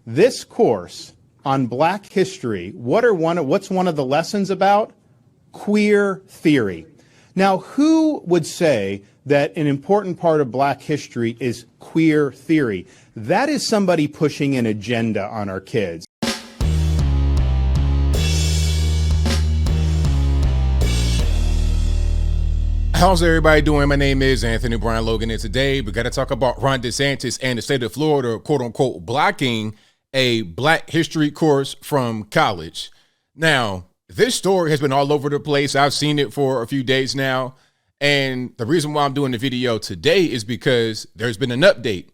This course on Black history, what's one of the lessons about? Queer theory. Now, who would say that an important part of Black history is queer theory? That is somebody pushing an agenda on our kids. How's everybody doing? My name is Anthony Brian Logan, and today we got to talk about Ron DeSantis and the state of Florida, quote unquote, blocking a Black history course from college. Now, this story has been all over the place. I've seen it for a few days now. And the reason why I'm doing the video today is because there's been an update.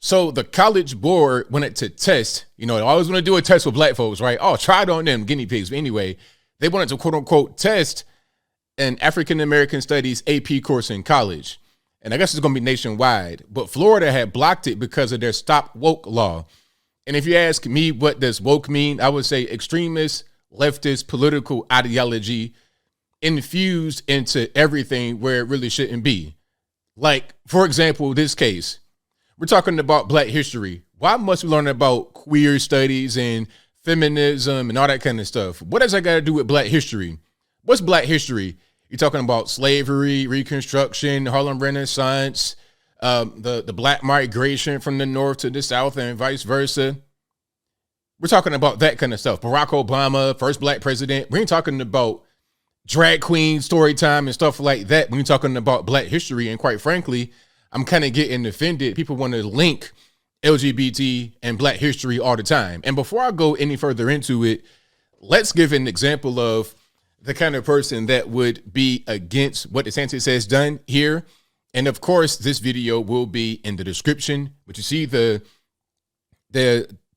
So the College Board wanted to test, they always want to do a test with Black folks, right? Oh, try it on them, guinea pigs. But anyway, they wanted to, quote unquote, test an African-American Studies AP course in college. And I guess it's going to be nationwide. But Florida had blocked it because of their Stop Woke law. And if you ask me, what does woke mean? I would say extremist, leftist, political ideology infused into everything where it really shouldn't be. Like, for example, this case, we're talking about Black history. Why must we learn about queer studies and feminism and all that kind of stuff? What does that got to do with Black history? What's Black history? You're talking about slavery, Reconstruction, Harlem Renaissance, the Black migration from the North to the South and vice versa. We're talking about that kind of stuff. Barack Obama, first Black president. We ain't talking about drag queen story time and stuff like that. We're talking about Black history. And quite frankly, I'm kind of getting offended. People want to link LGBT and Black history all the time. And before I go any further into it, let's give an example of the kind of person that would be against what DeSantis has done here. And of course, this video will be in the description, but you see the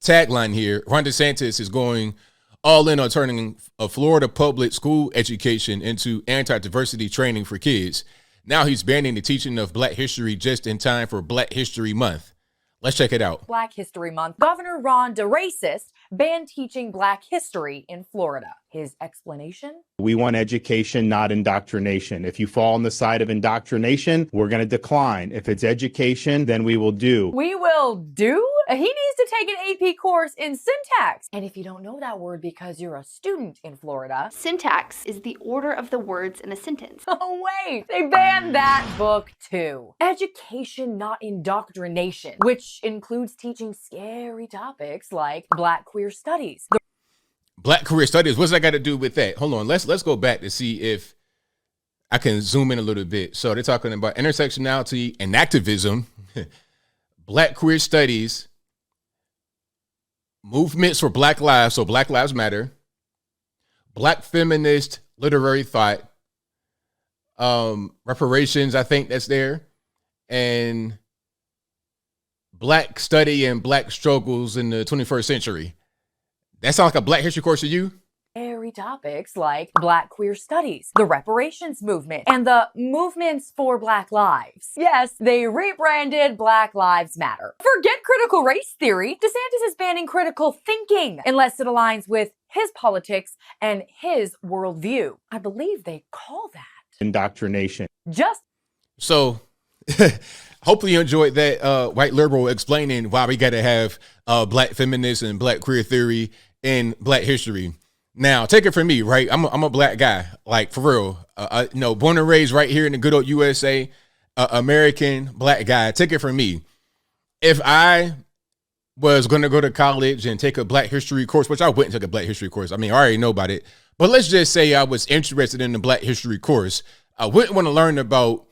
tagline here. Ron DeSantis is going all in on turning a Florida public school education into anti-diversity training for kids. Now he's banning the teaching of Black history just in time for Black History Month. Let's check it out. Black History Month. Governor Ron DeSantis banned teaching Black history in Florida. His explanation? We want education, not indoctrination. If you fall on the side of indoctrination, we're going to decline. If it's education, then we will do. We will do? He needs to take an AP course in syntax. And if you don't know that word because you're a student in Florida, syntax is the order of the words in a sentence. Oh, wait, they banned that book too. Education, not indoctrination, which includes teaching scary topics like Black queer studies. Black queer studies, what's that got to do with that? Hold on, let's go back to see if I can zoom in a little bit. So they're talking about intersectionality and activism, Black queer studies, movements for Black lives, so Black Lives Matter, Black feminist literary thought, reparations, I think that's there, and Black study and Black struggles in the 21st century. That sounds like a Black history course to you? Scary topics like Black queer studies, the reparations movement, and the movements for Black lives. Yes, they rebranded Black Lives Matter. Forget critical race theory. DeSantis is banning critical thinking unless it aligns with his politics and his worldview. I believe they call that indoctrination. So hopefully you enjoyed that white liberal explaining why we got to have Black feminists and Black queer theory in Black history. Now, take it from me, right? I'm a Black guy, like for real. Born and raised right here in the good old USA, American Black guy. Take it from me. If I was going to go to college and take a Black history course, which I wouldn't take a Black history course. I mean, I already know about it. But let's just say I was interested in the Black history course. I wouldn't want to learn about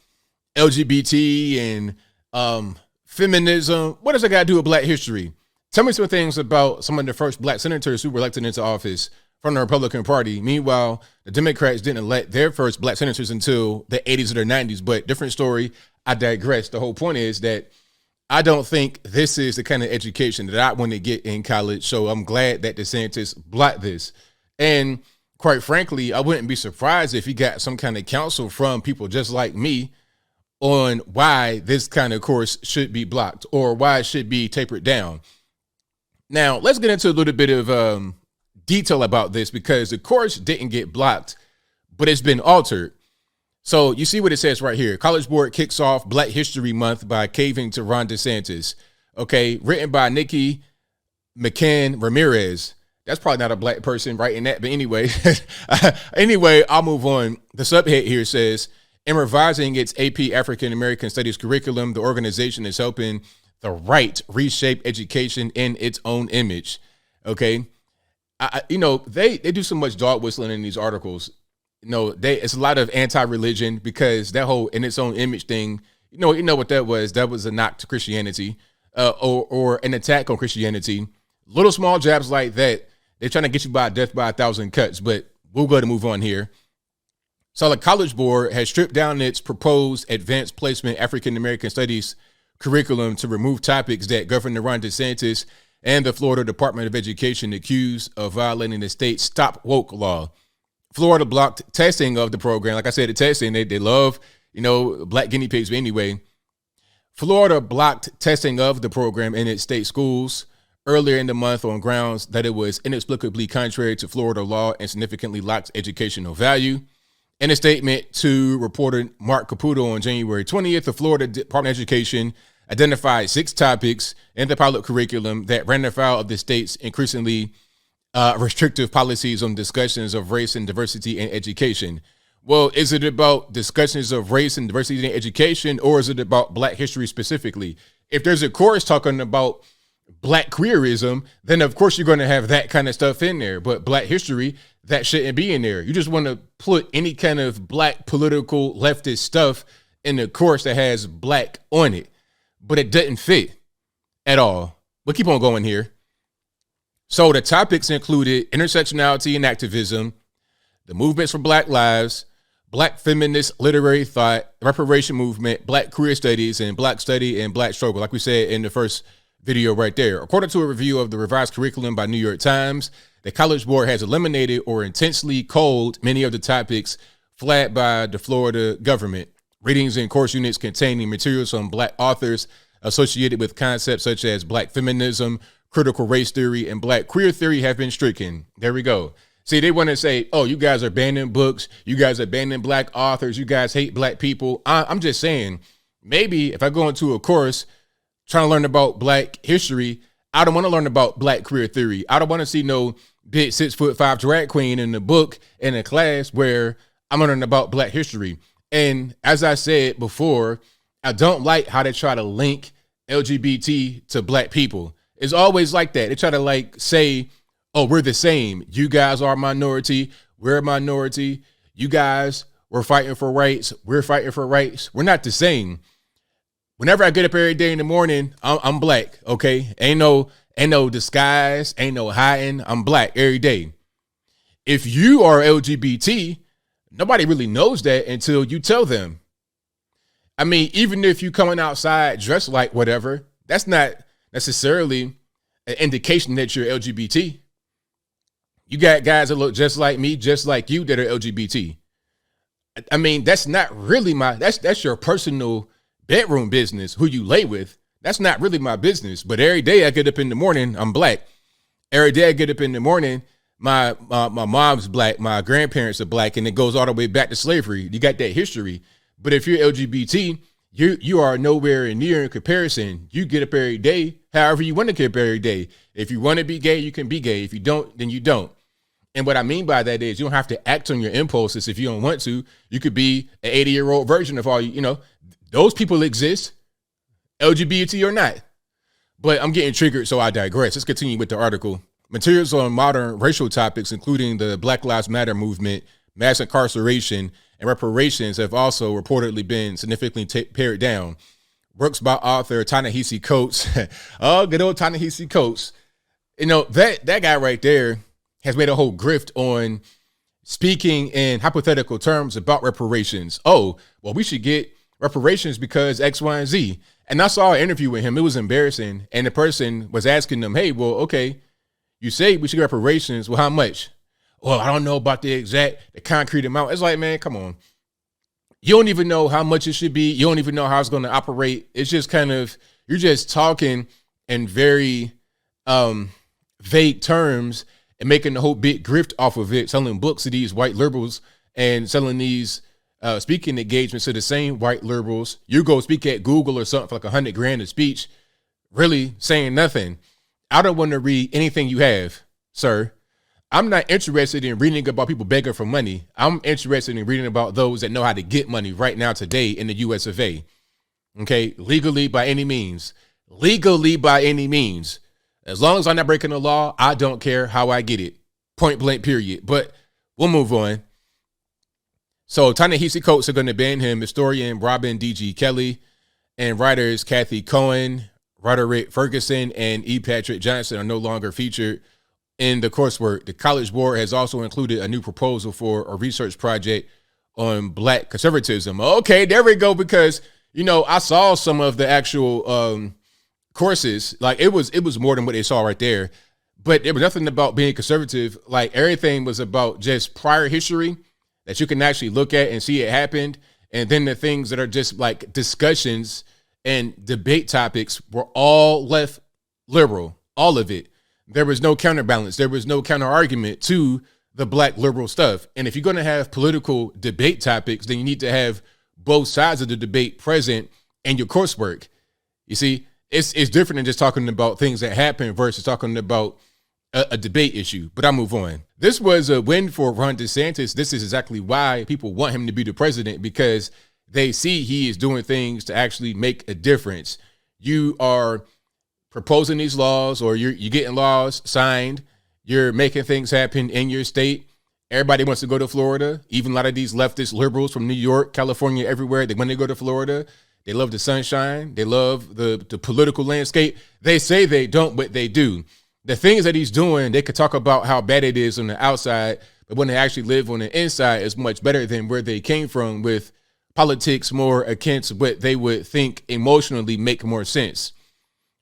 LGBT and feminism. What does that got to do with Black history? Tell me some things about some of the first Black senators who were elected into office from the Republican Party. Meanwhile, the Democrats didn't elect their first Black senators until the 80s or the 90s, but different story. I digress. The whole point is that I don't think this is the kind of education that I want to get in college. So I'm glad that DeSantis blocked this. And quite frankly, I wouldn't be surprised if he got some kind of counsel from people just like me on why this kind of course should be blocked or why it should be tapered down. Now, let's get into a little bit of detail about this because the course didn't get blocked, but it's been altered. So you see what it says right here. College Board kicks off Black History Month by caving to Ron DeSantis. Okay, written by Nikki McCann Ramirez. That's probably not a black person writing that, but anyway, I'll move on. The subhead here says, in revising its AP African American Studies curriculum, the organization is helping the right reshape education in its own image. Okay. They do so much dog whistling in these articles. It's a lot of anti-religion because that whole in its own image thing, you know what that was? That was a knock to Christianity, or an attack on Christianity. Little small jabs like that, they're trying to get you by death by 1,000 cuts, but we'll go to move on here. So the College Board has stripped down its proposed advanced placement African American Studies curriculum to remove topics that Governor Ron DeSantis and the Florida Department of Education accused of violating the state's Stop Woke law. Florida blocked testing of the program. Like I said, the testing, they love, black guinea pigs. But anyway, Florida blocked testing of the program in its state schools earlier in the month on grounds that it was inexplicably contrary to Florida law and significantly lacked educational value. In a statement to reporter Mark Caputo on January 20th, the Florida Department of Education identified 6 topics in the pilot curriculum that ran afoul of the state's increasingly restrictive policies on discussions of race and diversity in education. Well, is it about discussions of race and diversity in education, or is it about black history specifically? If there's a course talking about black queerism, then of course you're going to have that kind of stuff in there. But black history, that shouldn't be in there. You just want to put any kind of black political leftist stuff in the course that has black on it, but it doesn't fit at all. We'll keep on going here. So the topics included intersectionality and activism, the movements for Black lives, black feminist literary thought, reparation movement, black queer studies, and black study and black struggle, like we said in the first video right there. According to a review of the revised curriculum by New York Times, the College Board has eliminated or intentionally culled many of the topics flagged by the Florida government. Readings in course units containing materials on black authors associated with concepts such as black feminism, critical race theory, and black queer theory have been stricken. There we go. See, they want to say, oh, you guys are banning books. You guys are banning black authors. You guys hate black people. I'm just saying, maybe if I go into a course trying to learn about black history, I don't want to learn about black queer theory. I don't want to see no big 6'5" drag queen in the book in a class where I'm learning about black history. And as I said before, I don't like how they try to link LGBT to black people. It's always like that. They try to say, oh, we're the same. You guys are a minority. We're a minority. You guys were fighting for rights. We're fighting for rights. We're not the same. Whenever I get up every day in the morning, I'm black. Okay. Ain't no disguise. Ain't no hiding. I'm black every day. If you are LGBT, nobody really knows that until you tell them. I mean, even if you coming outside dressed like whatever, that's not necessarily an indication that you're LGBT. You got guys that look just like me, just like you, that are LGBT. I mean, that's not really that's your personal bedroom business, who you lay with. That's not really my business. But every day I get up in the morning, I'm black. Every day I get up in the morning, my mom's black, my grandparents are black, and it goes all the way back to slavery. You got that history. But if you're LGBT, you are nowhere near in comparison. You get up every day, however you want to get up every day. If you want to be gay, you can be gay. If you don't, then you don't. And what I mean by that is you don't have to act on your impulses if you don't want to. You could be an 80-year-old version of all those people exist, LGBT or not. But I'm getting triggered, so I digress. Let's continue with the article. Materials on modern racial topics, including the Black Lives Matter movement, mass incarceration, and reparations, have also reportedly been significantly pared down. Works by author Ta-Nehisi Coates. Oh, good old Ta-Nehisi Coates. That guy right there has made a whole grift on speaking in hypothetical terms about reparations. Oh, well, we should get reparations because X, Y, and Z. And I saw an interview with him. It was embarrassing. And the person was asking them, hey, well, okay, you say we should get reparations. Well, how much? Well, I don't know about the concrete amount. It's like, man, come on. You don't even know how much it should be. You don't even know how it's going to operate. It's just kind of, you're just talking in very vague terms and making a whole big grift off of it, selling books to these white liberals and selling these speaking engagements to the same white liberals. You go speak at Google or something for like $100,000 a speech, really saying nothing. I don't want to read anything you have, sir. I'm not interested in reading about people begging for money. I'm interested in reading about those that know how to get money right now today in the US of A. Okay, legally by any means. Legally by any means. As long as I'm not breaking the law, I don't care how I get it. Point blank, period. But we'll move on. So Ta-Nehisi Coates are going to ban him. Historian Robin D.G. Kelly and writers Kathy Cohen, Roderick Ferguson, and E. Patrick Johnson are no longer featured in the coursework. The College Board has also included a new proposal for a research project on Black conservatism. Okay, there we go. Because, you know, I saw some of the actual courses. Like it was more than what they saw right there. But there was nothing about being conservative. Like everything was about just prior history that you can actually look at and see it happened. And then the things that are just like discussions and debate topics were all left liberal, all of it. There was no counterbalance. There was no counter argument to the Black liberal stuff. And if you're going to have political debate topics, then you need to have both sides of the debate present in your coursework. You see, it's different than just talking about things that happen versus talking about a debate issue. But I'll move on. This was a win for Ron DeSantis. This is exactly why people want him to be the president, because they see he is doing things to actually make a difference. You are proposing these laws, or you're getting laws signed. You're making things happen in your state. Everybody wants to go to Florida. Even a lot of these leftist liberals from New York, California, everywhere, they want to go to Florida. They love the sunshine. They love the political landscape. They say they don't, but they do. The things that he's doing, they could talk about how bad it is on the outside, but when they actually live on the inside, it's much better than where they came from, with politics more akin to what they would think emotionally make more sense.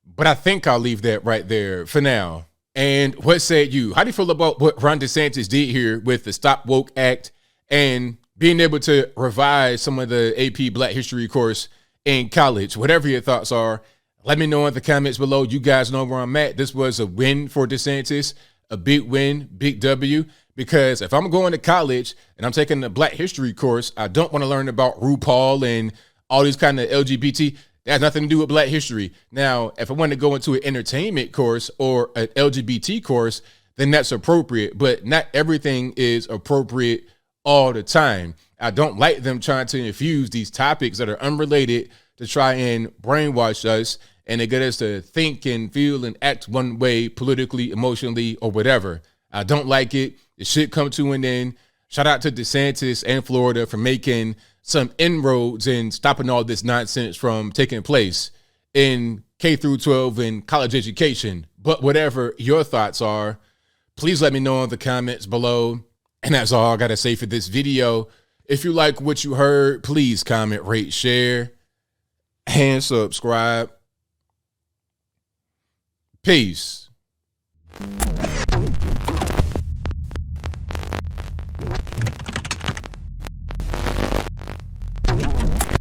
But I think I'll leave that right there for now. And what say you? How do you feel about what Ron DeSantis did here with the Stop Woke Act and being able to revise some of the AP Black History course in college? Whatever your thoughts are, let me know in the comments below. You guys know where I'm at. This was a win for DeSantis, a big win, big W, because if I'm going to college and I'm taking the Black History course, I don't want to learn about RuPaul and all these kind of LGBT. That has nothing to do with Black history. Now, if I want to go into an entertainment course or an LGBT course, then that's appropriate. But not everything is appropriate all the time. I don't like them trying to infuse these topics that are unrelated to try and brainwash us and to get us to think and feel and act one way politically, emotionally, or whatever. I don't like it. It should come to an end. Shout out to DeSantis and Florida for making some inroads and stopping all this nonsense from taking place in K through 12 and college education. But whatever your thoughts are, please let me know in the comments below. And that's all I got to say for this video. If you like what you heard, please comment, rate, share, and subscribe. Peace.